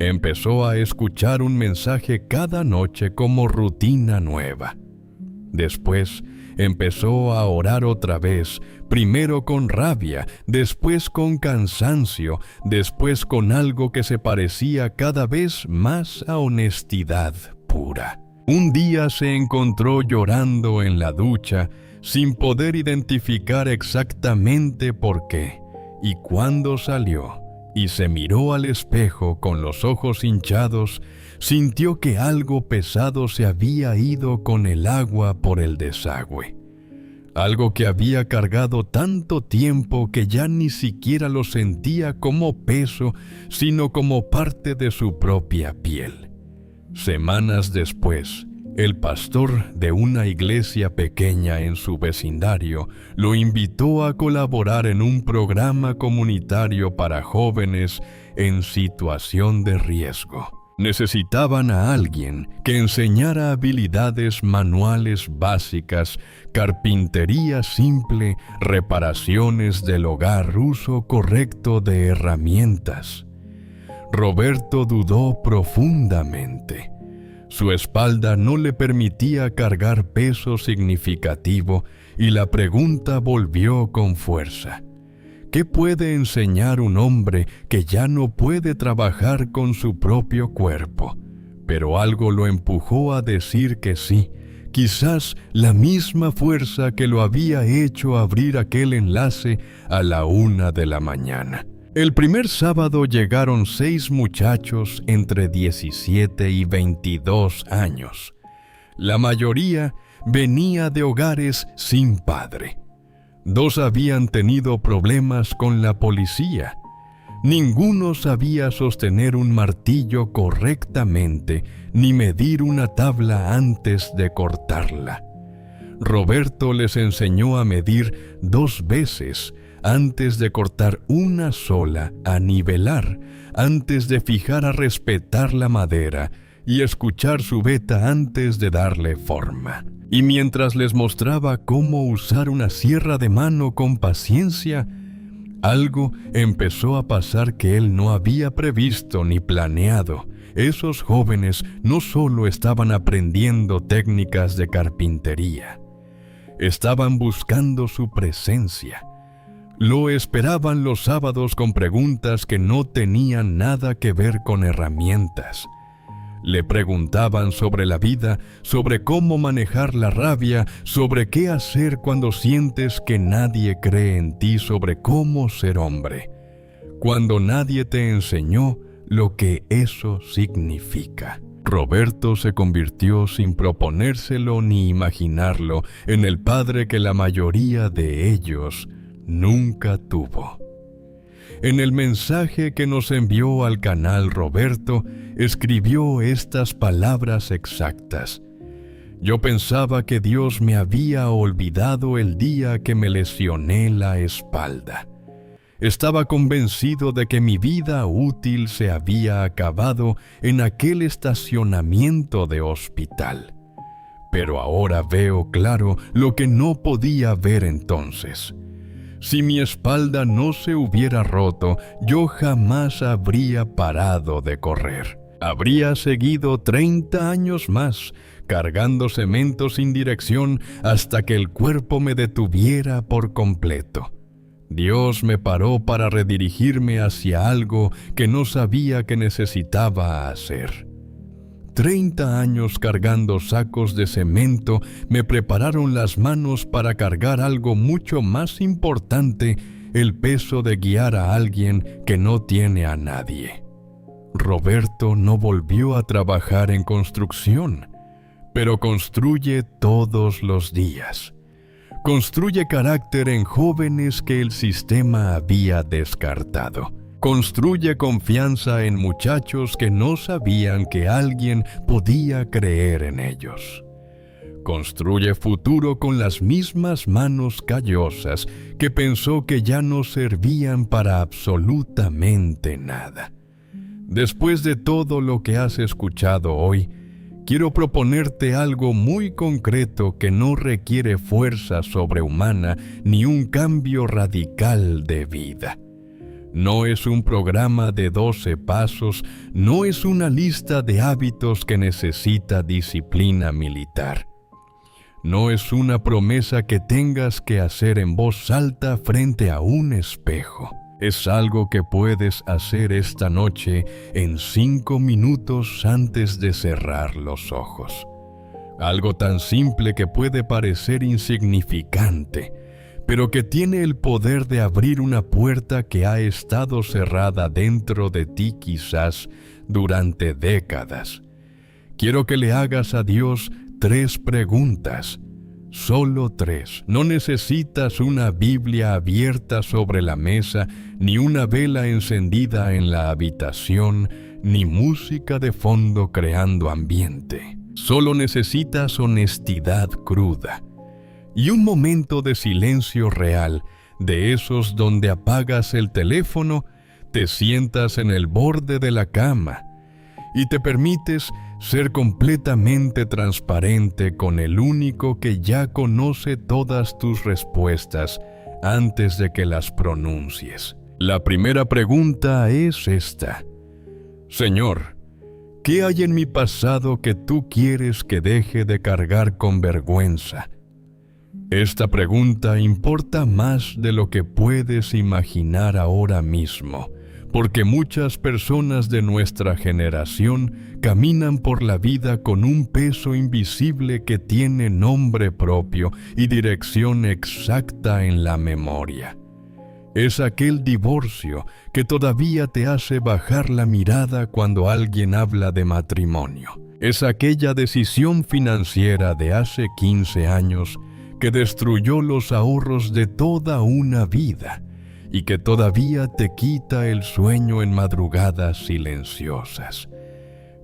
Empezó a escuchar un mensaje cada noche como rutina nueva. Después empezó a orar otra vez, primero con rabia, después con cansancio, después con algo que se parecía cada vez más a honestidad pura. Un día se encontró llorando en la ducha, sin poder identificar exactamente por qué, y cuando salió y se miró al espejo con los ojos hinchados, sintió que algo pesado se había ido con el agua por el desagüe. Algo que había cargado tanto tiempo que ya ni siquiera lo sentía como peso, sino como parte de su propia piel. Semanas después, el pastor de una iglesia pequeña en su vecindario lo invitó a colaborar en un programa comunitario para jóvenes en situación de riesgo. Necesitaban a alguien que enseñara habilidades manuales básicas, carpintería simple, reparaciones del hogar, uso correcto de herramientas. Roberto dudó profundamente. Su espalda no le permitía cargar peso significativo y la pregunta volvió con fuerza. ¿Qué puede enseñar un hombre que ya no puede trabajar con su propio cuerpo? Pero algo lo empujó a decir que sí, quizás la misma fuerza que lo había hecho abrir aquel enlace a la 1 de la mañana. El primer sábado llegaron 6 muchachos entre 17 y 22 años. La mayoría venía de hogares sin padre. 2 habían tenido problemas con la policía. Ninguno sabía sostener un martillo correctamente ni medir una tabla antes de cortarla. Roberto les enseñó a medir 2 veces antes de cortar una sola, a nivelar, antes de fijar, a respetar la madera y escuchar su veta antes de darle forma. Y mientras les mostraba cómo usar una sierra de mano con paciencia, algo empezó a pasar que él no había previsto ni planeado. Esos jóvenes no solo estaban aprendiendo técnicas de carpintería, estaban buscando su presencia. Lo esperaban los sábados con preguntas que no tenían nada que ver con herramientas. Le preguntaban sobre la vida, sobre cómo manejar la rabia, sobre qué hacer cuando sientes que nadie cree en ti, sobre cómo ser hombre, cuando nadie te enseñó lo que eso significa. Roberto se convirtió, sin proponérselo ni imaginarlo, en el padre que la mayoría de ellos nunca tuvo. En el mensaje que nos envió al canal, Roberto escribió estas palabras exactas: Yo pensaba que Dios me había olvidado el día que me lesioné la espalda. Estaba convencido de que mi vida útil se había acabado en aquel estacionamiento de hospital. Pero ahora veo claro lo que no podía ver entonces. Si mi espalda no se hubiera roto, yo jamás habría parado de correr. Habría seguido 30 años más, cargando cemento sin dirección hasta que el cuerpo me detuviera por completo. Dios me paró para redirigirme hacia algo que no sabía que necesitaba hacer. 30 años cargando sacos de cemento me prepararon las manos para cargar algo mucho más importante, el peso de guiar a alguien que no tiene a nadie. Roberto no volvió a trabajar en construcción, pero construye todos los días. Construye carácter en jóvenes que el sistema había descartado. Construye confianza en muchachos que no sabían que alguien podía creer en ellos. Construye futuro con las mismas manos callosas que pensó que ya no servían para absolutamente nada. Después de todo lo que has escuchado hoy, quiero proponerte algo muy concreto que no requiere fuerza sobrehumana ni un cambio radical de vida. No es un programa de 12 pasos, no es una lista de hábitos que necesita disciplina militar. No es una promesa que tengas que hacer en voz alta frente a un espejo. Es algo que puedes hacer esta noche en 5 minutos antes de cerrar los ojos. Algo tan simple que puede parecer insignificante, pero que tiene el poder de abrir una puerta que ha estado cerrada dentro de ti quizás durante décadas. Quiero que le hagas a Dios 3 preguntas, solo 3. No necesitas una Biblia abierta sobre la mesa, ni una vela encendida en la habitación, ni música de fondo creando ambiente. Solo necesitas honestidad cruda. Y un momento de silencio real, de esos donde apagas el teléfono, te sientas en el borde de la cama y te permites ser completamente transparente con el único que ya conoce todas tus respuestas antes de que las pronuncies. La primera pregunta es esta: Señor, ¿qué hay en mi pasado que tú quieres que deje de cargar con vergüenza? Esta pregunta importa más de lo que puedes imaginar ahora mismo, porque muchas personas de nuestra generación caminan por la vida con un peso invisible que tiene nombre propio y dirección exacta en la memoria. Es aquel divorcio que todavía te hace bajar la mirada cuando alguien habla de matrimonio. Es aquella decisión financiera de hace 15 años que destruyó los ahorros de toda una vida y que todavía te quita el sueño en madrugadas silenciosas.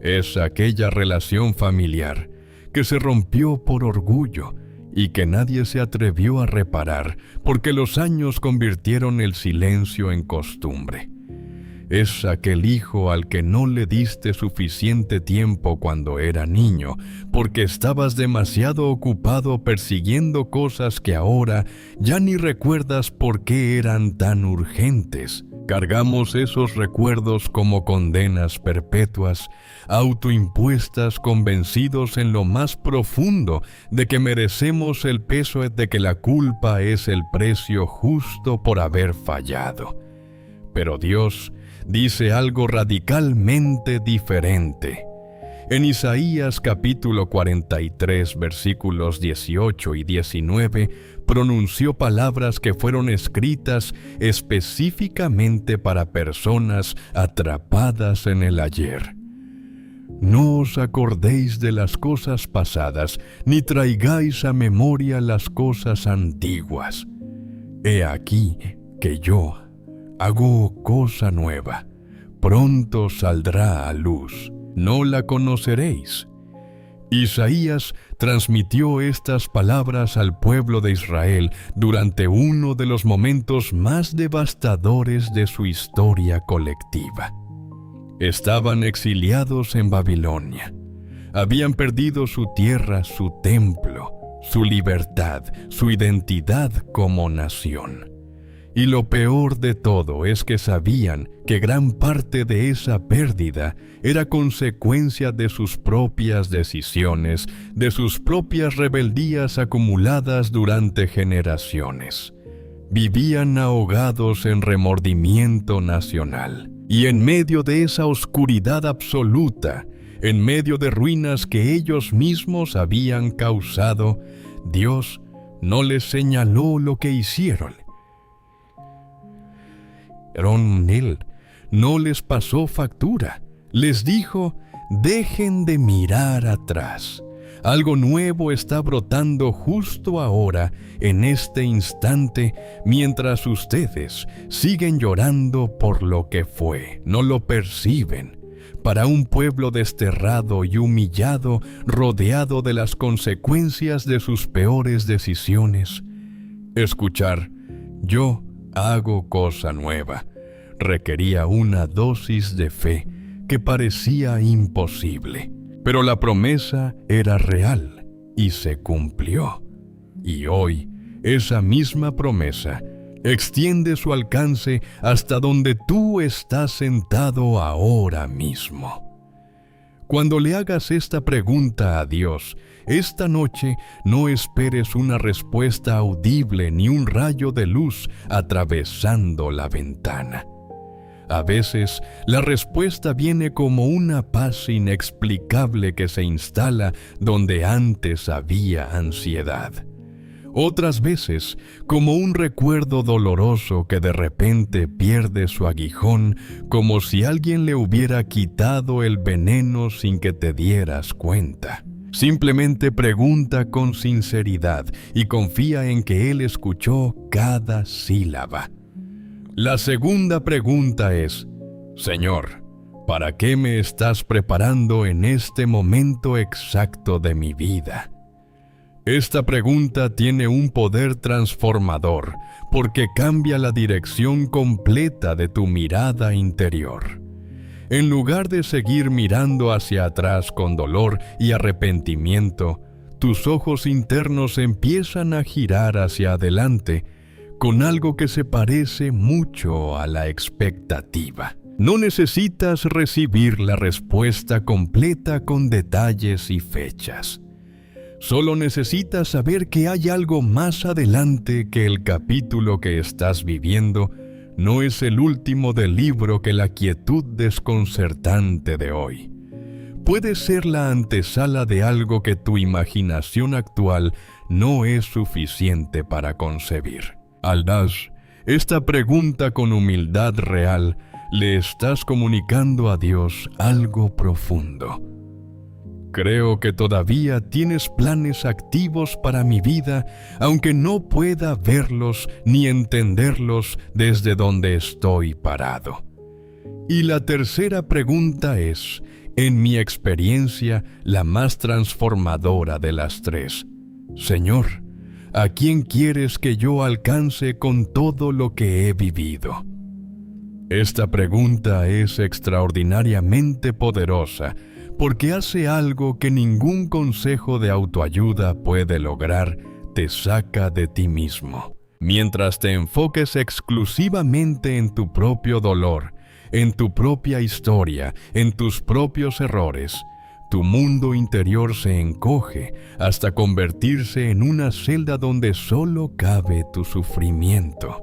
Es aquella relación familiar que se rompió por orgullo y que nadie se atrevió a reparar porque los años convirtieron el silencio en costumbre. Es aquel hijo al que no le diste suficiente tiempo cuando era niño, porque estabas demasiado ocupado persiguiendo cosas que ahora ya ni recuerdas por qué eran tan urgentes. Cargamos esos recuerdos como condenas perpetuas, autoimpuestas, convencidos en lo más profundo de que merecemos el peso de que la culpa es el precio justo por haber fallado. Pero Dios dice algo radicalmente diferente. En Isaías capítulo 43, versículos 18 y 19, pronunció palabras que fueron escritas específicamente para personas atrapadas en el ayer. No os acordéis de las cosas pasadas, ni traigáis a memoria las cosas antiguas. He aquí que yo hago cosa nueva, pronto saldrá a luz, no la conoceréis. Isaías transmitió estas palabras al pueblo de Israel durante uno de los momentos más devastadores de su historia colectiva. Estaban exiliados en Babilonia. Habían perdido su tierra, su templo, su libertad, su identidad como nación. Y lo peor de todo es que sabían que gran parte de esa pérdida era consecuencia de sus propias decisiones, de sus propias rebeldías acumuladas durante generaciones. Vivían ahogados en remordimiento nacional. Y en medio de esa oscuridad absoluta, en medio de ruinas que ellos mismos habían causado, Dios no les señaló lo que hicieron. Él no les pasó factura. Les dijo: dejen de mirar atrás. Algo nuevo está brotando justo ahora, en este instante, mientras ustedes siguen llorando por lo que fue. No lo perciben. Para un pueblo desterrado y humillado, rodeado de las consecuencias de sus peores decisiones, escuchar "yo hago cosa nueva" requería una dosis de fe que parecía imposible. Pero la promesa era real y se cumplió. Y hoy, esa misma promesa extiende su alcance hasta donde tú estás sentado ahora mismo. Cuando le hagas esta pregunta a Dios, esta noche no esperes una respuesta audible ni un rayo de luz atravesando la ventana. A veces, la respuesta viene como una paz inexplicable que se instala donde antes había ansiedad. Otras veces, como un recuerdo doloroso que de repente pierde su aguijón, como si alguien le hubiera quitado el veneno sin que te dieras cuenta. Simplemente pregunta con sinceridad y confía en que Él escuchó cada sílaba. La segunda pregunta es: Señor, ¿para qué me estás preparando en este momento exacto de mi vida? Esta pregunta tiene un poder transformador porque cambia la dirección completa de tu mirada interior. En lugar de seguir mirando hacia atrás con dolor y arrepentimiento, tus ojos internos empiezan a girar hacia adelante con algo que se parece mucho a la expectativa. No necesitas recibir la respuesta completa con detalles y fechas. Solo necesitas saber que hay algo más adelante, que el capítulo que estás viviendo no es el último del libro, que la quietud desconcertante de hoy puede ser la antesala de algo que tu imaginación actual no es suficiente para concebir. Al dar esta pregunta con humildad real, le estás comunicando a Dios algo profundo. Creo que todavía tienes planes activos para mi vida, aunque no pueda verlos ni entenderlos desde donde estoy parado. Y la tercera pregunta es, en mi experiencia, la más transformadora de las tres: Señor, ¿a quién quieres que yo alcance con todo lo que he vivido? Esta pregunta es extraordinariamente poderosa porque hace algo que ningún consejo de autoayuda puede lograr: te saca de ti mismo. Mientras te enfoques exclusivamente en tu propio dolor, en tu propia historia, en tus propios errores, tu mundo interior se encoge hasta convertirse en una celda donde solo cabe tu sufrimiento.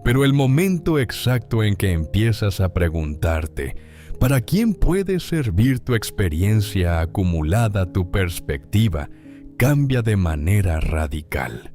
Pero el momento exacto en que empiezas a preguntarte ¿para quién puede servir tu experiencia acumulada, tu perspectiva cambia de manera radical?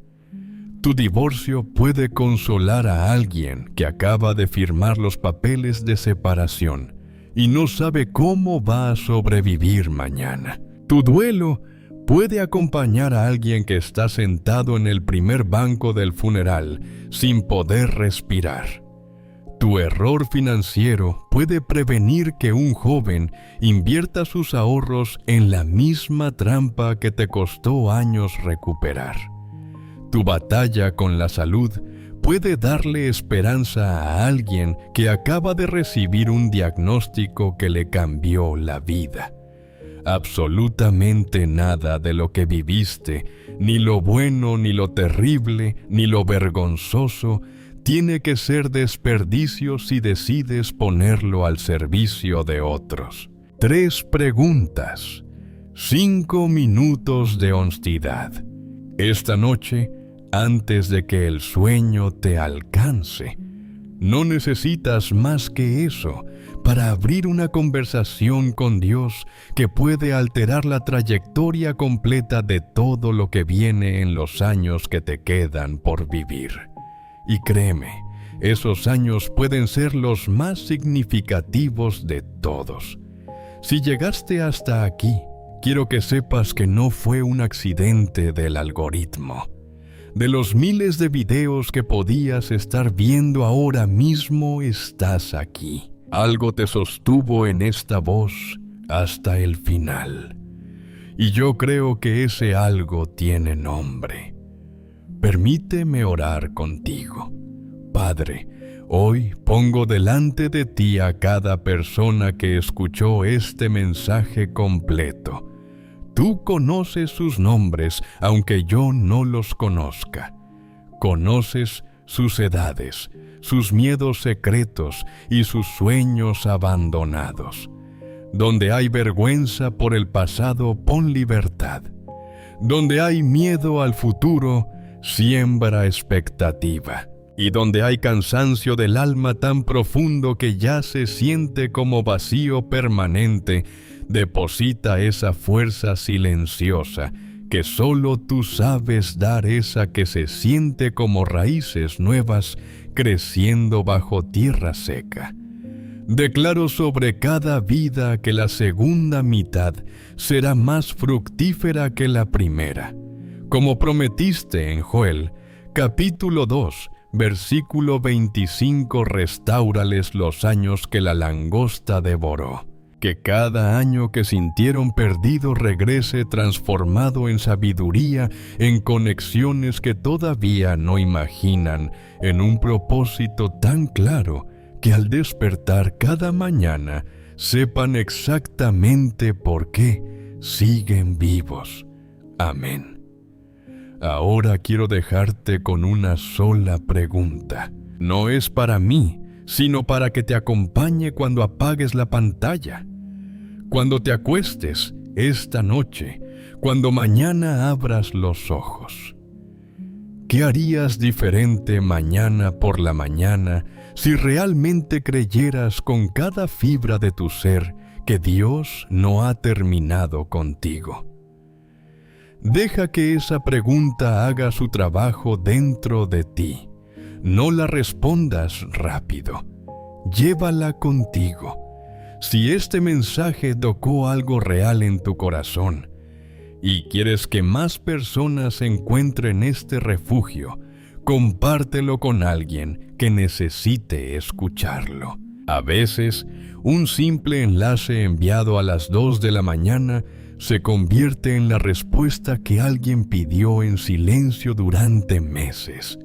Tu divorcio puede consolar a alguien que acaba de firmar los papeles de separación y no sabe cómo va a sobrevivir mañana. Tu duelo puede acompañar a alguien que está sentado en el primer banco del funeral sin poder respirar. Tu error financiero puede prevenir que un joven invierta sus ahorros en la misma trampa que te costó años recuperar. Tu batalla con la salud puede darle esperanza a alguien que acaba de recibir un diagnóstico que le cambió la vida. Absolutamente nada de lo que viviste, ni lo bueno, ni lo terrible, ni lo vergonzoso, tiene que ser desperdicio si decides ponerlo al servicio de otros. 3 preguntas. 5 minutos de honestidad. Esta noche, antes de que el sueño te alcance, no necesitas más que eso para abrir una conversación con Dios que puede alterar la trayectoria completa de todo lo que viene en los años que te quedan por vivir. Y créeme, esos años pueden ser los más significativos de todos. Si llegaste hasta aquí, quiero que sepas que no fue un accidente del algoritmo. De los miles de videos que podías estar viendo ahora mismo, estás aquí. Algo te sostuvo en esta voz hasta el final. Y yo creo que ese algo tiene nombre. Permíteme orar contigo. Padre, hoy pongo delante de ti a cada persona que escuchó este mensaje completo. Tú conoces sus nombres, aunque yo no los conozca. Conoces sus edades, sus miedos secretos y sus sueños abandonados. Donde hay vergüenza por el pasado, pon libertad. Donde hay miedo al futuro, siembra expectativa. Y donde hay cansancio del alma tan profundo que ya se siente como vacío permanente, deposita esa fuerza silenciosa que solo tú sabes dar, esa que se siente como raíces nuevas creciendo bajo tierra seca. Declaro sobre cada vida que la segunda mitad será más fructífera que la primera. Como prometiste en Joel, capítulo 2, versículo 25, restáurales los años que la langosta devoró. Que cada año que sintieron perdido regrese transformado en sabiduría, en conexiones que todavía no imaginan, en un propósito tan claro que al despertar cada mañana sepan exactamente por qué siguen vivos. Amén. Ahora quiero dejarte con una sola pregunta. No es para mí, sino para que te acompañe cuando apagues la pantalla, cuando te acuestes esta noche, cuando mañana abras los ojos. ¿Qué harías diferente mañana por la mañana si realmente creyeras con cada fibra de tu ser que Dios no ha terminado contigo? Deja que esa pregunta haga su trabajo dentro de ti. No la respondas rápido. Llévala contigo. Si este mensaje tocó algo real en tu corazón y quieres que más personas encuentren este refugio, compártelo con alguien que necesite escucharlo. A veces, un simple enlace enviado a las 2 de la mañana se convierte en la respuesta que alguien pidió en silencio durante meses.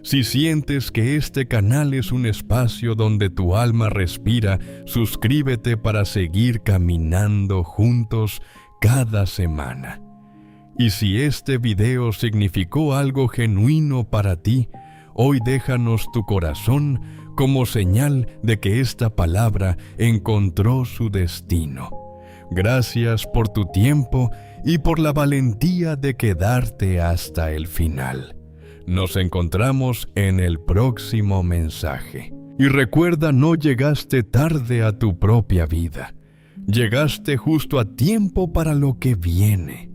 Si sientes que este canal es un espacio donde tu alma respira, suscríbete para seguir caminando juntos cada semana. Y si este video significó algo genuino para ti, hoy déjanos tu corazón como señal de que esta palabra encontró su destino. Gracias por tu tiempo y por la valentía de quedarte hasta el final. Nos encontramos en el próximo mensaje. Y recuerda, no llegaste tarde a tu propia vida. Llegaste justo a tiempo para lo que viene.